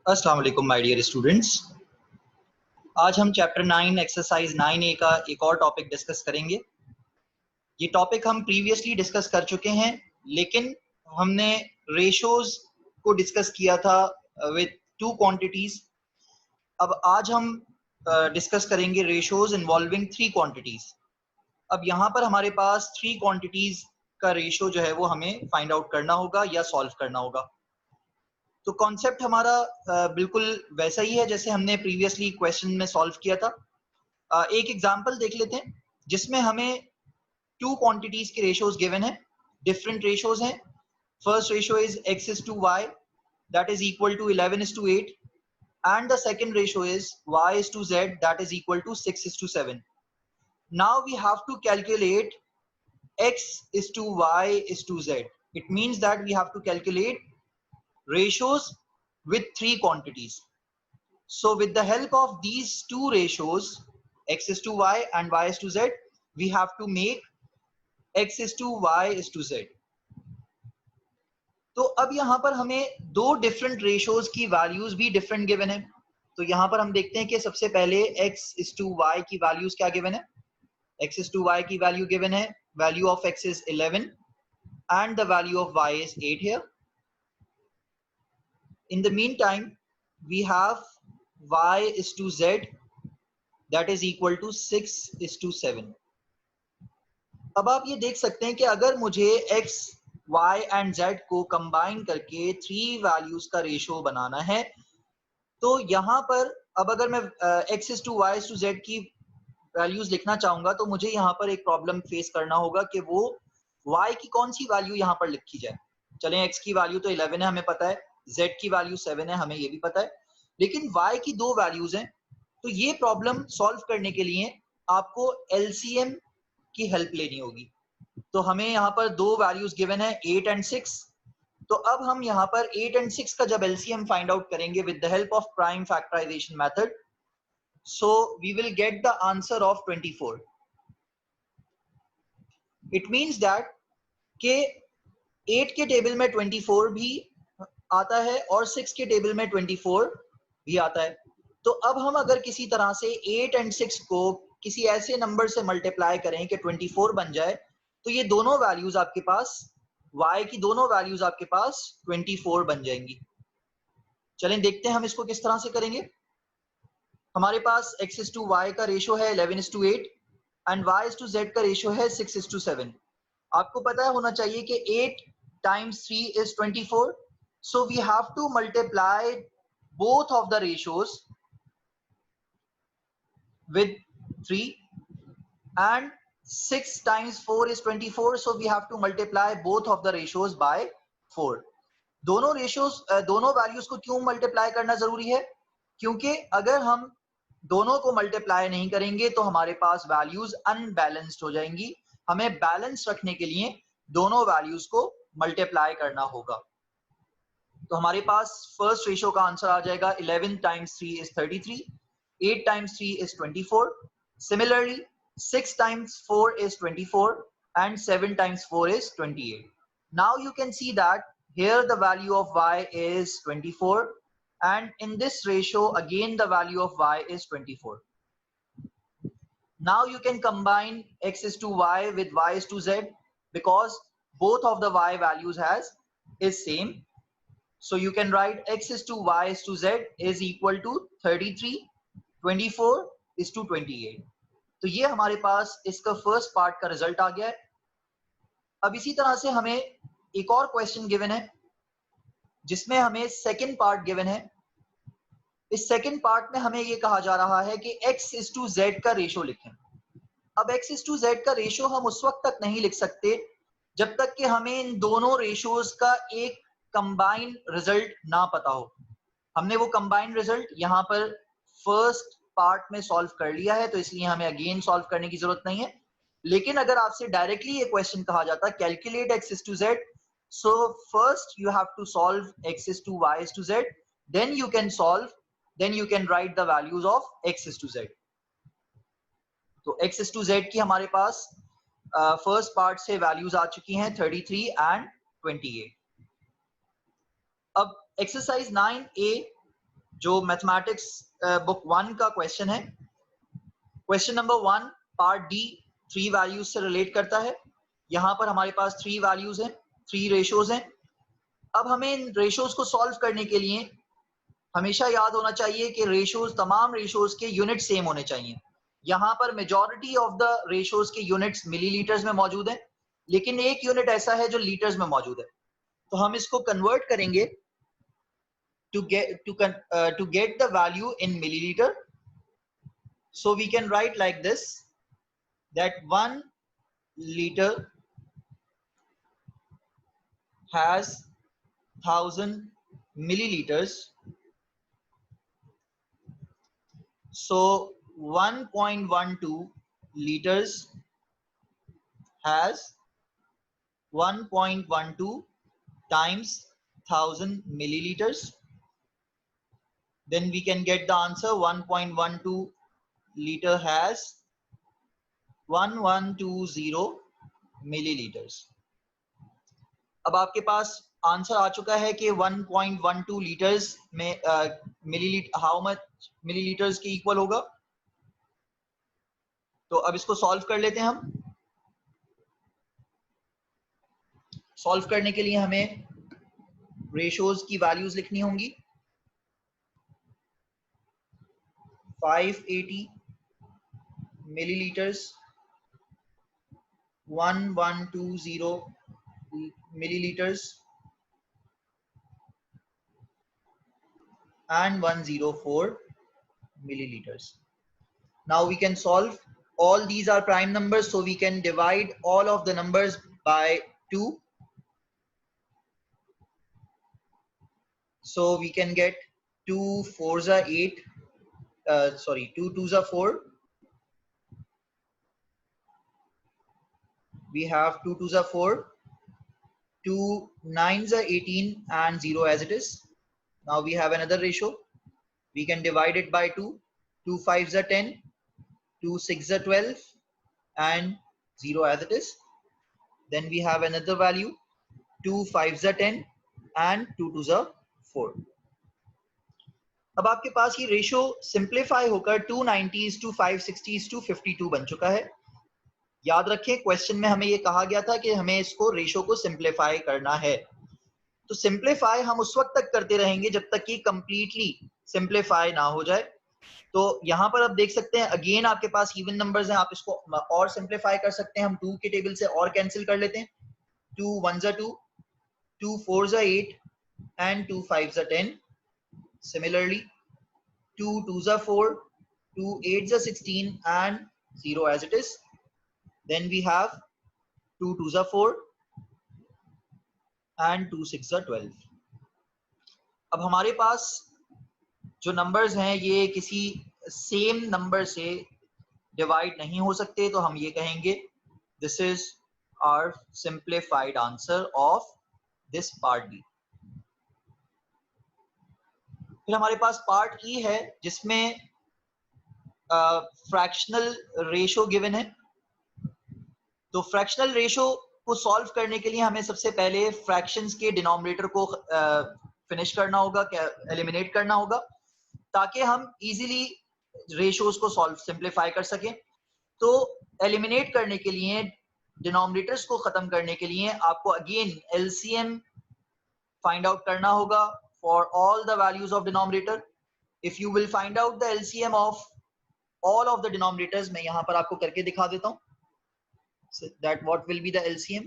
अस्सलाम वालेकुम my dear students. आज हम चैप्टर 9 एक्सरसाइज 9A का एक और टॉपिक डिस्कस करेंगे। ये टॉपिक हम प्रीवियसली डिस्कस कर चुके हैं, लेकिन हमने रेशोज को डिस्कस किया था विद टू क्वांटिटीज। अब आज हम डिस्कस करेंगे रेशोज इन्वॉल्विंग थ्री क्वांटिटीज। अब यहाँ पर हमारे पास थ्री क्वांटिटीज का रेशो जो है वो हमें फाइंड आउट करना होगा या सॉल्व करना होगा। तो कॉन्सेप्ट हमारा बिल्कुल वैसा ही है जैसे हमने प्रीवियसली क्वेश्चन में सॉल्व किया था। एक एग्जांपल देख लेते हैं जिसमें हमें टू क्वांटिटीज के रेशोज गिवन है, डिफरेंट रेशोज हैं। First ratio is x is to y, that is equal to 11 is to 8, and the second ratio is y is to z, that is equal to 6 is to 7. Now we have to calculate x is to y is to z. It means that we have to calculate ratios with three quantities. So with the help of these two ratios, x is to y and y is to z, we have to make x is to y is to z. तो अब यहाँ पर हमें दो different ratios की values भी different given है। तो यहाँ पर हम देखते हैं कि सबसे पहले x is to y की वैल्यूज क्या गिवन है। x is to y की वैल्यू गिवन है, value of x is 11 and the value of y is 8 here. In the meantime, we have y is to z, that is equal to 6 is to 7. अब आप ये देख सकते हैं कि अगर मुझे x, y and z को कंबाइन करके थ्री वैल्यूज का रेशो बनाना है, तो यहाँ पर अब अगर मैं x is to y is to z की वैल्यूज लिखना चाहूंगा तो मुझे यहाँ पर एक प्रॉब्लम फेस करना होगा कि वो y की कौन सी वैल्यू यहाँ पर लिखी जाए। चलें, x की वैल्यू तो 11 है, हमें पता है, z की वैल्यू 7 है, हमें ये भी पता है, लेकिन y की दो वैल्यूज हैं। तो ये प्रॉब्लम सॉल्व करने के लिए आपको LCM की हेल्प लेनी होगी। तो हमें यहाँ पर दो वैल्यूज गिवन है 8 एंड 6। तो अब हम यहाँ पर 8 एंड 6 का जब LCM फाइंड आउट करेंगे with the help of prime factorization method, so we will get the answer of 24. It means that के 8 के टेबल में 24 भी आता है और 6 के टेबल में 24 भी आता है। तो अब हम अगर किसी तरह से 8 एंड 6 को किसी ऐसे नंबर से मल्टीप्लाई करें कि 24 बन जाए, तो ये दोनों वैल्यूज आपके पास, y की दोनों वैल्यूज आपके पास 24 बन जाएंगी। चलें देखते हैं हम इसको किस तरह से करेंगे। हमारे पास x is to y का रेशो है 11 is to 8 and y is to z का रेशो है 6 is to 7। आपको पता होना चाहिए कि 8 times 3 is 24, so we have to multiply both of the ratios with 3, and 6 times 4 is 24, so we have to multiply both of the ratios by 4. दोनों ratios, दोनों values को क्यों मल्टीप्लाई करना जरूरी है? क्योंकि अगर हम दोनों को मल्टीप्लाई नहीं करेंगे तो हमारे पास वैल्यूज अनबैलेंस्ड हो जाएंगी। हमें बैलेंस रखने के लिए दोनों वैल्यूज को मल्टीप्लाई करना होगा। तो हमारे पास फर्स्ट रेशियो का आंसर आ जाएगा 11 times 3 is 33, 8 times 3 is 24, similarly 6 times 4 is 24 and 7 times 4 is 28. Now you can see that here the value of y is 24, and in this ratio again the value of y is 24. Now you can combine x is to y with y is to z because both of the y values is same. So you can write x is to y is to z is equal to 33, 24 is to 28. तो ये हमारे पास इसका first part का result आ गया है। अब इसी तरह से हमें एक और क्वेश्चन गिवन है जिसमें हमें सेकंड पार्ट गिवन है। इस सेकंड पार्ट में हमें ये कहा जा रहा है कि x is to z का रेशो लिखें। अब x is to z का रेशो हम उस वक्त तक नहीं लिख सकते जब तक कि हमें इन दोनों रेशोज का एक कंबाइंड रिजल्ट ना पता हो। हमने वो कंबाइंड रिजल्ट यहाँ पर फर्स्ट पार्ट में सॉल्व कर लिया है, तो इसलिए हमें अगेन सॉल्व करने की जरूरत नहीं है। लेकिन अगर आपसे डायरेक्टली ये क्वेश्चन कहा जाता calculate x is to z, so first you have to solve x is to y is to z, then you can write the values of x is to z. तो x is to z की हमारे पास first part से values आ चुकी हैं 33 and 28। अब exercise 9A जो mathematics book 1 का question है। Question number 1 part D 3 values से रिलेट करता है। यहाँ पर हमारे पास 3 वैल्यूज हैं, 3 रेशोज हैं। अब हमें इन रेशोज को सॉल्व करने के लिए हमेशा याद होना चाहिए कि रेशोज, तमाम रेशोज के यूनिट सेम होने चाहिए। यहाँ पर मेजॉरिटी ऑफ द रेशोज के यूनिट्स मिलीलीटर्स में मौजूद है, लेकिन एक यूनिट ऐसा है जो लीटर्स में मौजूद है। तो हम इसको कन्वर्ट करेंगे to get the value in milliliter. So we can write like this, that 1 liter has 1000 milliliters. So 1.12 liters has 1.12 times 1000 milliliters. Then we can get the answer 1.12 liter has 1120 milliliters. अब आपके पास answer आ चुका है कि 1.12 litres में millilitre, how much millilitres के equal होगा। तो अब इसको सॉल्व कर लेते हैं हम। सॉल्व करने के लिए हमें रेशोज की वैल्यूज लिखनी होंगी। 580 millilitres, 1120 milliliters and 104 milliliters. Now we can solve. All these are prime numbers, so we can divide all of the numbers by 2. So we can get 2 4s are 8, 2 2s are 4. We have 2 2s are 4, 2 9s are 18 and 0 as it is. Now we have another ratio. We can divide it by 2. 2 5s are 10, 2 6s are 12 and 0 as it is. Then we have another value, 2 5s are 10 and 2 2s are 4. अब आपके पास ये ratio simplify होकर 290 to 560 to 52 बन चुका है। याद रखें, question में हमें ये कहा गया था कि हमें इसको रेशो को सिंप्लीफाई करना है। तो सिंप्लीफाई हम उस वक्त तक करते रहेंगे जब तक कि कंप्लीटली सिंप्लीफाई ना हो जाए। तो यहाँ पर आप देख सकते हैं, अगेन आपके पास इवन नंबर्स हैं, आप इसको और सिंप्लीफाई कर सकते हैं। हम 2 के टेबल से और कैंसिल कर लेते हैं। 2 1s are 2, 2 4s are 8 and 2 5s are 10. Similarly, 2 2s are 4, 2 8s are 16 and 0 as it is. Then we have 2 2s are 4 and 2 6s are 12. अब हमारे पास जो नंबर्स हैं ये किसी सेम नंबर से डिवाइड नहीं हो सकते, तो हम ये कहेंगे this is our simplified answer of this part D. फिर हमारे पास पार्ट ई है जिसमें फ्रैक्शनल रेशो गिवन है। तो फ्रैक्शनल रेशो को सॉल्व करने के लिए हमें सबसे पहले फ्रैक्शंस के डिनोमिनेटर को फिनिश करना होगा, एलिमिनेट करना होगा, ताकि हम इजीली रेशोज को सॉल्व सिंप्लीफाई कर सकें। तो एलिमिनेट करने के लिए, डिनोमिनेटर्स को खत्म करने के लिए आपको अगेन एलसीएम फाइंड आउट करना होगा for all the values of denominator. If you will find out the LCM of all of the denominators, मैं यहाँ पर आपको करके दिखा देता हूँ। So that what will be the LCM,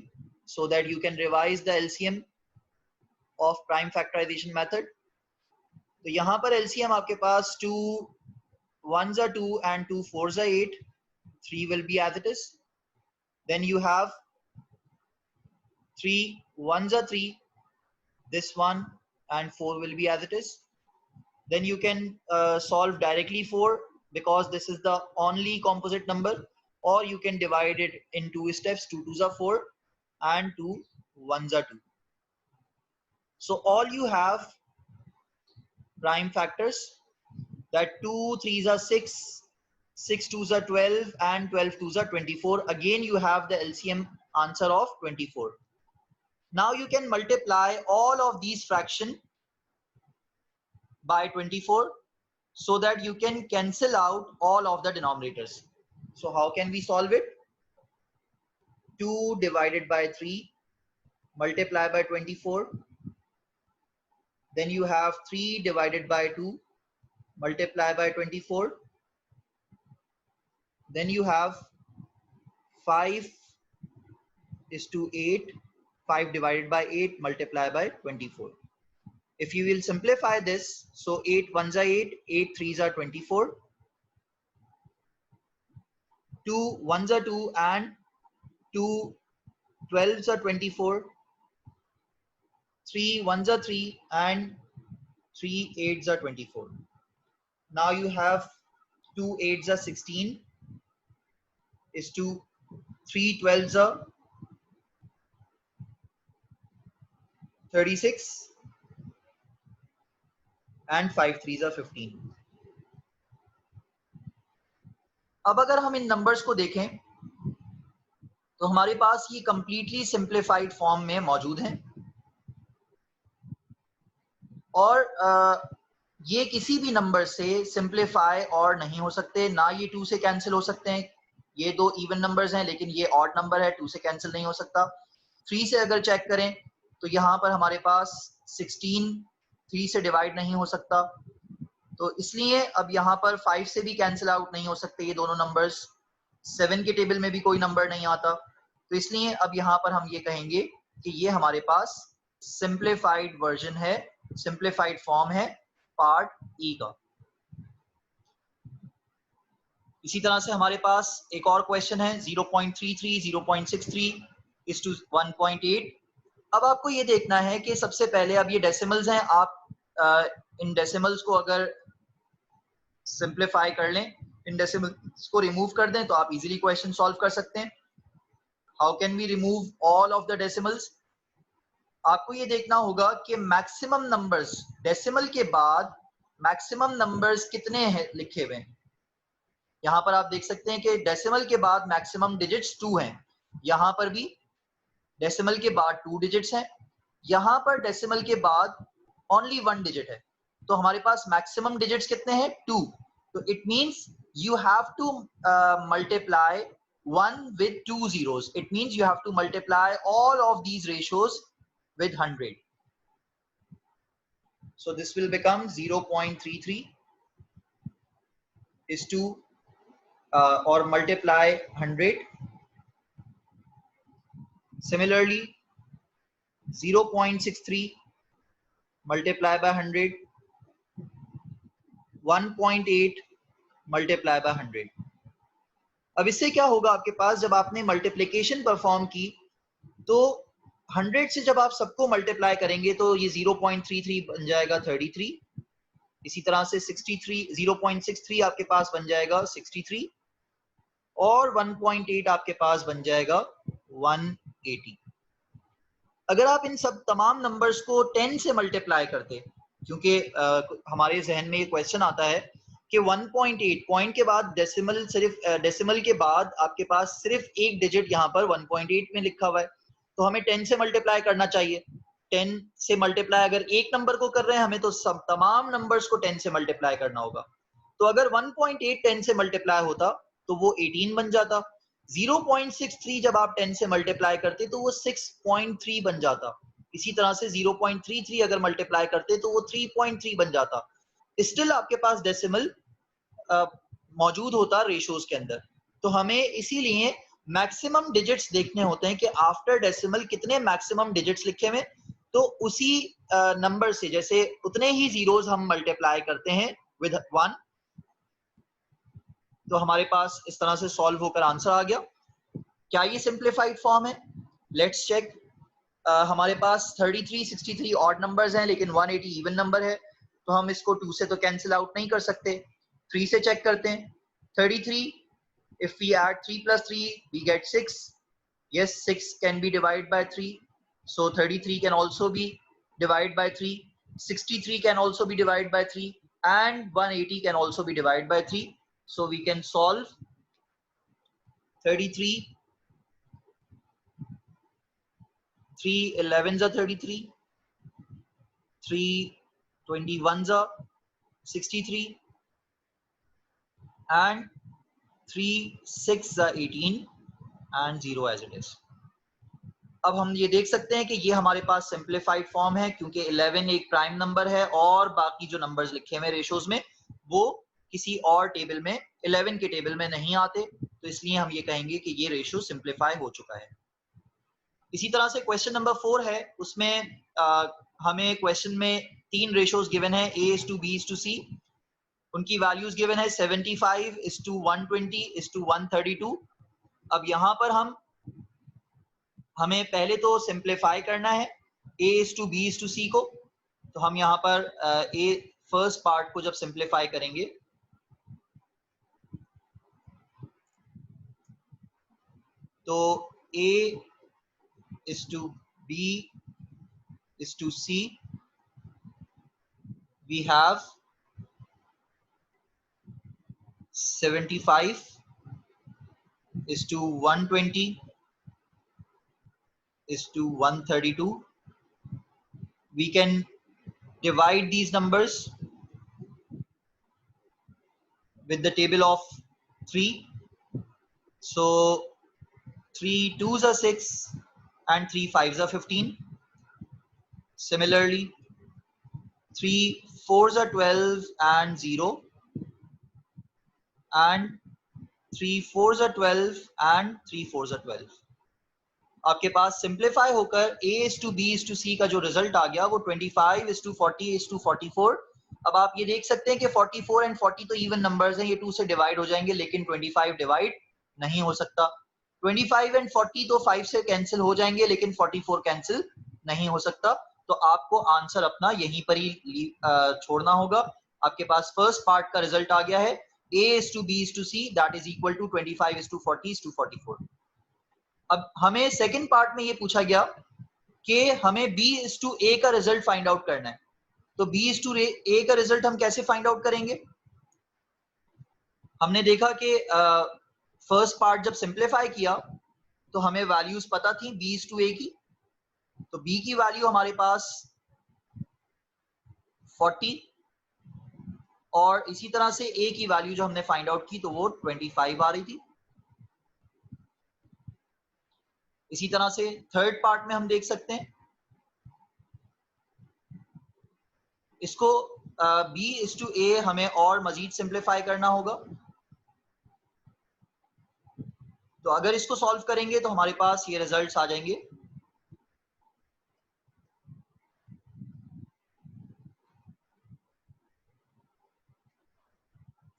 so that you can revise the LCM of prime factorization method. तो यहाँ पर LCM आपके पास 2 1s are 2 and 2 4s are 8, 3 will be as it is. Then you have 3 1s are 3, this one, and 4 will be as it is. Then you can solve directly 4 because this is the only composite number, or you can divide it in 2 steps. 2 2s are 4 and 2 1s are 2. So all you have prime factors, that 2 3s are 6, 6 2s are 12 and 12 2s are 24. Again you have the LCM answer of 24. Now you can multiply all of these fraction by 24 so that you can cancel out all of the denominators. So how can we solve it? 2 divided by 3 multiply by 24, then you have 3 divided by 2 multiply by 24, then you have 5 is to 8, 5 divided by 8 multiply by 24. If you will simplify this, so 8 1s are 8, 8 3s are 24, 2 1s are 2 and 2 12s are 24, 3 1s are 3 and 3 8s are 24. Now you have 2 8s are 16 is to 3 12s are 36 and 5 3s are 15. अब अगर हम इन numbers को देखें तो हमारे पास ये completely simplified form में मौजूद हैं और ये किसी भी नंबर से सिंप्लीफाई और नहीं हो सकते, ना ये 2 से कैंसिल हो सकते हैं. ये दो इवन नंबर्स हैं लेकिन ये ऑड नंबर है, 2 से कैंसिल नहीं हो सकता. 3 से अगर चेक करें तो यहाँ पर हमारे पास 16 3 से डिवाइड नहीं हो सकता, तो इसलिए अब यहाँ पर 5 से भी कैंसिल आउट नहीं हो सकते ये दोनों नंबर्स. 7 के टेबल में भी कोई नंबर नहीं आता, तो इसलिए अब यहाँ पर हम ये कहेंगे कि ये हमारे पास सिंप्लीफाइड वर्जन है, सिंप्लीफाइड फॉर्म है पार्ट ई का. इसी तरह से हमारे पास एक और क्वेश्चन है 0.33 0.63 इज टू 1.8. अब आपको ये देखना है कि सबसे पहले अब ये डेसिमल्स हैं, आप इन डेसिमल्स को अगर सिंप्लीफाई कर लें, इन डेसिमल्स को रिमूव कर दें तो आप इजीली क्वेश्चन सॉल्व कर सकते हैं. How can we remove all of the decimals? आपको ये देखना होगा कि मैक्सिमम नंबर्स डेसिमल के बाद मैक्सिमम नंबर्स कितने हैं लिखे हुए हैं. यहाँ पर आप देख सकते हैं कि डेसिमल के बाद मैक्सिमम डिजिट्स 2 हैं, यहाँ पर भी डेसिमल के बाद 2 डिजिट्स हैं, यहाँ पर डेसिमल के बाद ओनली 1 डिजिट है, तो हमारे पास मैक्सिमम डिजिट्स कितने हैं 2. तो it means you have to multiply 1 with 2 zeros. It means you have to multiply all of these ratios with 100. So this will become 0.33 is to or multiply 100. Similarly 0.63 multiply by 100, 1.8 multiply by 100. अब इससे क्या होगा आपके पास, जब आपने multiplication perform की तो 100 से जब आप सबको मल्टीप्लाई करेंगे तो ये 0.33 बन जाएगा 33. इसी तरह से 63 0.63 आपके पास बन जाएगा 63 और 1.8 आपके पास बन जाएगा 180. अगर आप इन सब तमाम नंबर्स को 10 से मल्टीप्लाई करते, क्योंकि हमारे जहन में ये क्वेश्चन आता है कि 1.8 पॉइंट के बाद डेसिमल, सिर्फ डेसिमल के बाद आपके पास सिर्फ एक डिजिट यहाँ पर 1.8 में लिखा हुआ है, तो हमें 10 से मल्टीप्लाई करना चाहिए. 10 से मल्टीप्लाई अगर एक नंबर को कर रहे हैं हमें तो सब तमाम नंबर्स को 10 से मल्टीप्लाई करना होगा. तो अगर 1.8 10 से मल्टीप्लाई होता तो वो 18 बन जाता. 0.63 जब आप 10 से मल्टीप्लाई करते तो वो 6.3 बन जाता. इसी तरह से 0.33 अगर मल्टीप्लाई करते तो वो 3.3 बन जाता. स्टिल आपके पास डेसिमल मौजूद होता रेशियोज के अंदर. तो हमें इसीलिए मैक्सिमम डिजिट्स देखने होते हैं कि आफ्टर डेसिमल कितने मैक्सिमम डिजिट्स लिखे हुए, तो उसी नंबर से जैसे उतने ही जीरोस हम मल्टीप्लाई करते हैं विद 1. तो हमारे पास इस तरह से सॉल्व होकर आंसर आ गया. क्या ये सिंप्लीफाइड फॉर्म है? Let's check. हमारे पास 33 63 ऑड नंबर्स हैं लेकिन 180 इवन नंबर है, तो हम इसको 2 से तो कैंसिल आउट नहीं कर सकते. 3 से चेक करते हैं. 33 if we add 3 plus 3 we get 6. Yes, 6 can be divided by 3, so 33 can also be divided by 3. 63 can also be divided by 3 and 180 can also be divided by 3. So we can solve 33, 3 11s are 33, 3 21s are 63 and 3 6 18 and 0 as it is. अब हम ये देख सकते हैं कि ये हमारे पास simplified form है, क्योंकि 11 एक प्राइम नंबर है और बाकी जो नंबर्स लिखे हुए रेशोज में वो किसी और टेबल में 11 के टेबल में नहीं आते, तो इसलिए हम ये कहेंगे कि ये रेशो सिंप्लीफाई हो चुका है। इसी तरह से क्वेश्चन नंबर 4 है, उसमें हमें क्वेश्चन में 3 रेशोज गिवन है, A:B:C। उनकी वैल्यूज गिवन है 75:120:132। अब यहाँ पर हमें पहले तो सिंप्लीफाई करना है A:B:C को, तो हम यहाँ पर फर्स्ट पार्ट को जब सिंप्लीफाई करेंगे तो A:B:C we have 75:120:132. We can divide these numbers with the table of 3. So 3 2s are 6 and 3 5s are 15. Similarly, 3 4s are 12 and 0, and 3 4s are 12 and 3 4s are 12. आपके पास simplify होकर A:B:C का जो result आ गया वो 25:40:44। अब आप ये देख सकते हैं कि 44 एंड 40 तो इवन नंबर्स हैं, ये 2 से डिवाइड हो जाएंगे, लेकिन 25 डिवाइड नहीं हो सकता। 25 एंड 40 तो 5 से कैंसिल हो जाएंगे, लेकिन 44 कैंसिल नहीं हो सकता। तो आपको आंसर अपना यहीं पर ही छोड़ना होगा। आपके पास फर्स्ट पार्ट का रिजल्ट आ गया है A:B:C that is equal to 25:40:44। अब हमें सेकंड पार्ट में ये पूछा गया कि हमें B:A का रिजल्ट फाइंड आउट करना है। तो B:A का रिजल्ट हम कैसे फाइंड आउट करेंगे? हमने देखा कि फर्स्ट पार्ट जब सिंप्लीफाई किया तो हमें वैल्यूज पता थी B:A की, तो B की वैल्यू हमारे पास 40 और इसी तरह से A की वैल्यू जो हमने फाइंड आउट की तो वो 25 आ रही थी। इसी तरह से थर्ड पार्ट में हम देख सकते हैं इसको B:A हमें और मजीद सिंप्लीफाई करना होगा। तो अगर इसको सॉल्व करेंगे तो हमारे पास ये रिजल्ट्स आ जाएंगे।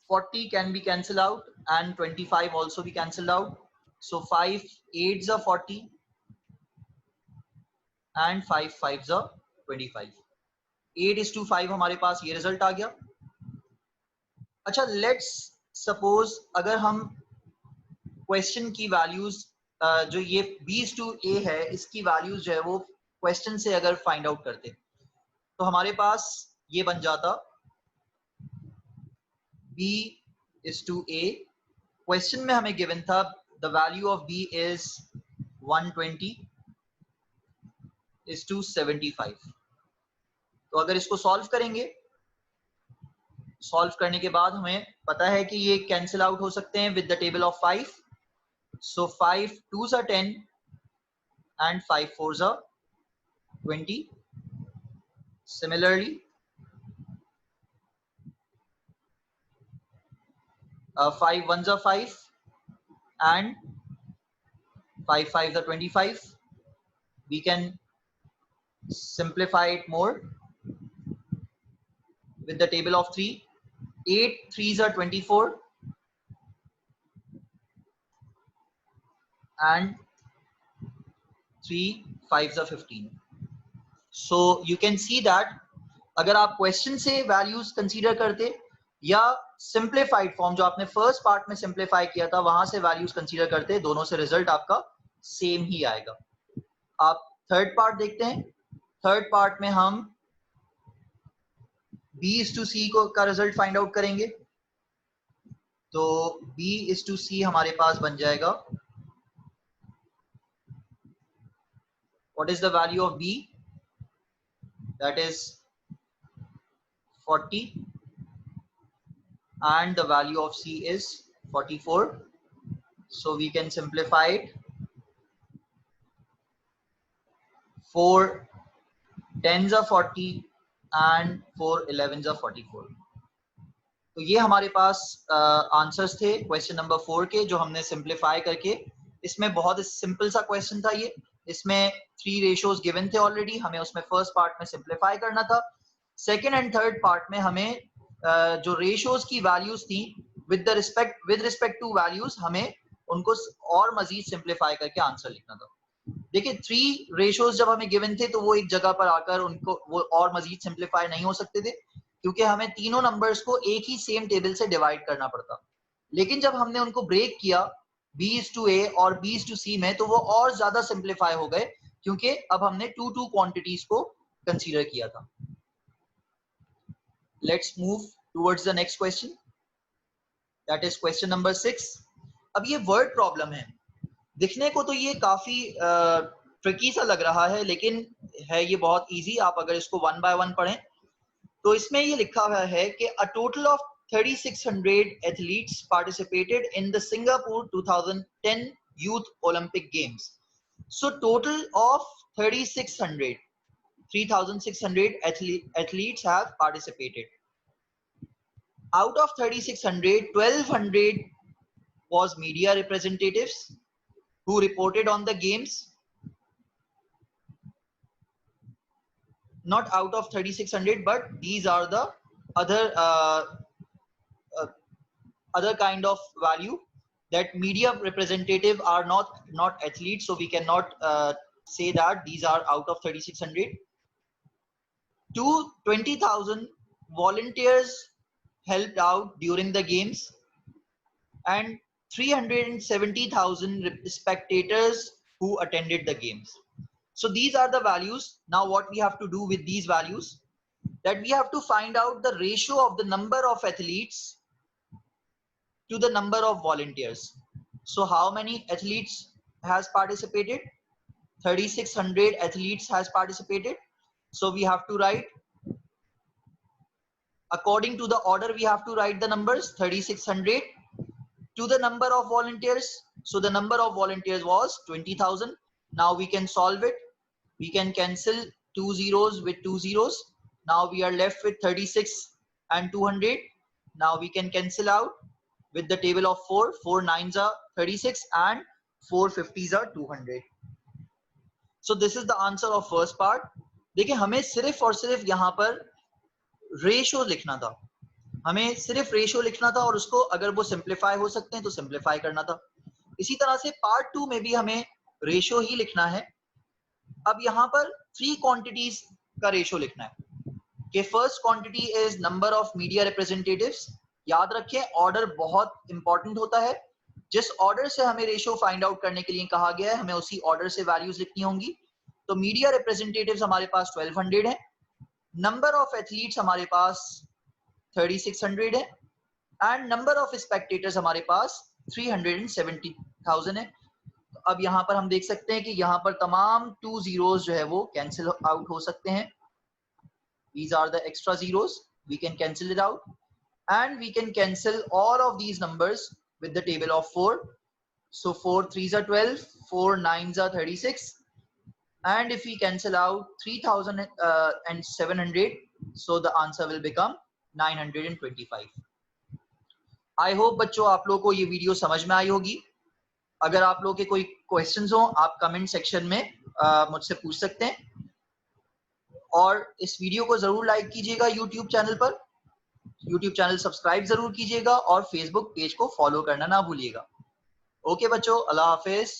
$40 can be cancelled out and 25 also be cancelled out. So 5 8s are 40 and 5 5s are 25. 8:5 हमारे पास ये रिजल्ट आ गया। अच्छा, लेट्स सपोज अगर हम क्वेश्चन की वैल्यूज जो ये B:A है इसकी वैल्यूज जो है वो क्वेश्चन से अगर फाइंड आउट करते तो हमारे पास ये बन जाता B:A। क्वेश्चन में हमें गिवन था the value of B is 120:75। तो अगर इसको सॉल्व करेंगे, सॉल्व करने के बाद हमें पता है कि ये कैंसिल आउट हो सकते हैं with the table of 5। So 5 2s are 10 and 5 4s are 20. Similarly, 5 1s are 5 and 5 5s are 25. We can simplify it more with the table of 3. 8 3s are 24 and 3 5s are 15. So you can see that अगर आप question से values consider करते या simplified form जो आपने first part में simplify किया था वहां से वैल्यूज कंसीडर करते, दोनों से रिजल्ट आपका सेम ही आएगा। आप थर्ड पार्ट देखते हैं। थर्ड पार्ट में हम B:C का रिजल्ट फाइंड आउट करेंगे। तो B:C हमारे पास बन जाएगा, what is the value of B? That is 40 and the value of C is 44. So we can simplify it. 4 10s are 40 and 4 11s are 44. तो ये हमारे पास आंसर्स थे क्वेश्चन नंबर 4 के, जो हमने सिंप्लीफाई करके, इसमें बहुत सिंपल सा क्वेश्चन था ये, इसमें 3 रेशियोज गिवन थे ऑलरेडी, हमें उसमें फर्स्ट पार्ट में सिंप्लीफाई करना था। सेकंड एंड थर्ड पार्ट में हमें जो रेशियोज की वैल्यूज थी विद रिस्पेक्ट टू वैल्यूज, हमें उनको और मजीद सिंप्लीफाई करके आंसर लिखना था। देखिए 3 रेशियोज जब हमें गिवन थे तो वो एक जगह पर आकर उनको वो और मजीद सिंप्लीफाई नहीं हो सकते थे, क्योंकि हमें तीनों नंबर्स को एक ही सेम टेबल से डिवाइड करना पड़ता। लेकिन जब हमने उनको ब्रेक किया B/A और B/C में, तो वो और ज्यादा सिंप्लीफाई हो गए, क्योंकि अब हमने 2 क्वांटिटीज को कंसीडर किया था। Let's move towards the next question, that is question number 6। अब ये वर्ड प्रॉब्लम है, दिखने को तो ये काफी ट्रिकी सा लग रहा है, लेकिन है ये बहुत इजी। आप अगर इसको 1 बाय 1 पढ़ें तो इसमें ये लिखा हुआ है कि a total of 3600 athletes participated in the Singapore 2010 youth Olympic games. So total of 3600 athletes have participated. Out of 3600, 1200 was media representatives who reported on the games. Not out of 3600, but these are the other kind of value, that media representative are not athletes, so we cannot say that these are out of 3600. 20,000 volunteers helped out during the games, and 370,000 spectators who attended the games. So these are the values. Now what we have to do with these values, that we have to find out the ratio of the number of athletes to the number of volunteers. So how many athletes has participated? 3600 athletes has participated. So we have to write, according to the order, we have to write the numbers 3600 to the number of volunteers. So the number of volunteers was 20,000. Now we can solve it. We can cancel 2 zeros with 2 zeros. Now we are left with 36 and 200. Now we can cancel out with the table of 4. 4 9s are 36 and 4 50s are 200. So this is the answer of first part. देखिए हमें सिर्फ और सिर्फ यहाँ पर ratio लिखना था, हमें सिर्फ रेशियो लिखना था, और उसको अगर वो सिंप्लीफाई हो सकते हैं तो सिंप्लीफाई करना था। इसी तरह से पार्ट 2 में भी हमें रेशियो ही लिखना है। अब यहाँ पर 3 क्वांटिटीज का रेशियो लिखना है कि first quantity is number of media representatives. याद रखें ऑर्डर बहुत इंपॉर्टेंट होता है, जिस ऑर्डर से हमें रेशियो फाइंड आउट करने के लिए कहा गया है, हमें उसी ऑर्डर से वैल्यूज लिखनी होंगी। तो मीडिया रिप्रेजेंटेटिव्स हमारे पास 1200 है, नंबर ऑफ एथलीट्स हमारे पास 3600 है, एंड नंबर ऑफ स्पेक्टेटर्स हमारे पास 370,000 है। अब यहाँ पर हम देख सकते हैं कि यहाँ पर तमाम 2 zeros जो है वो कैंसिल आउट हो सकते हैं। These are the extra zeros. We can cancel it out, and we can cancel all of these numbers with the table of 4. So 4 3s are 12, 4 9s are 36, and if we cancel out 3,700, so the answer will become 925. I hope बच्चों आप लोगों को ये video समझ में आई होगी। अगर आप लोगों के कोई क्वेश्चंस हो आप कमेंट सेक्शन में मुझसे पूछ सकते हैं, और इस वीडियो को जरूर लाइक कीजिएगा यूट्यूब चैनल पर, यूट्यूब चैनल सब्सक्राइब जरूर कीजिएगा, और फेसबुक पेज को फॉलो करना ना भूलिएगा। ओके बच्चों, अल्लाह हाफिज।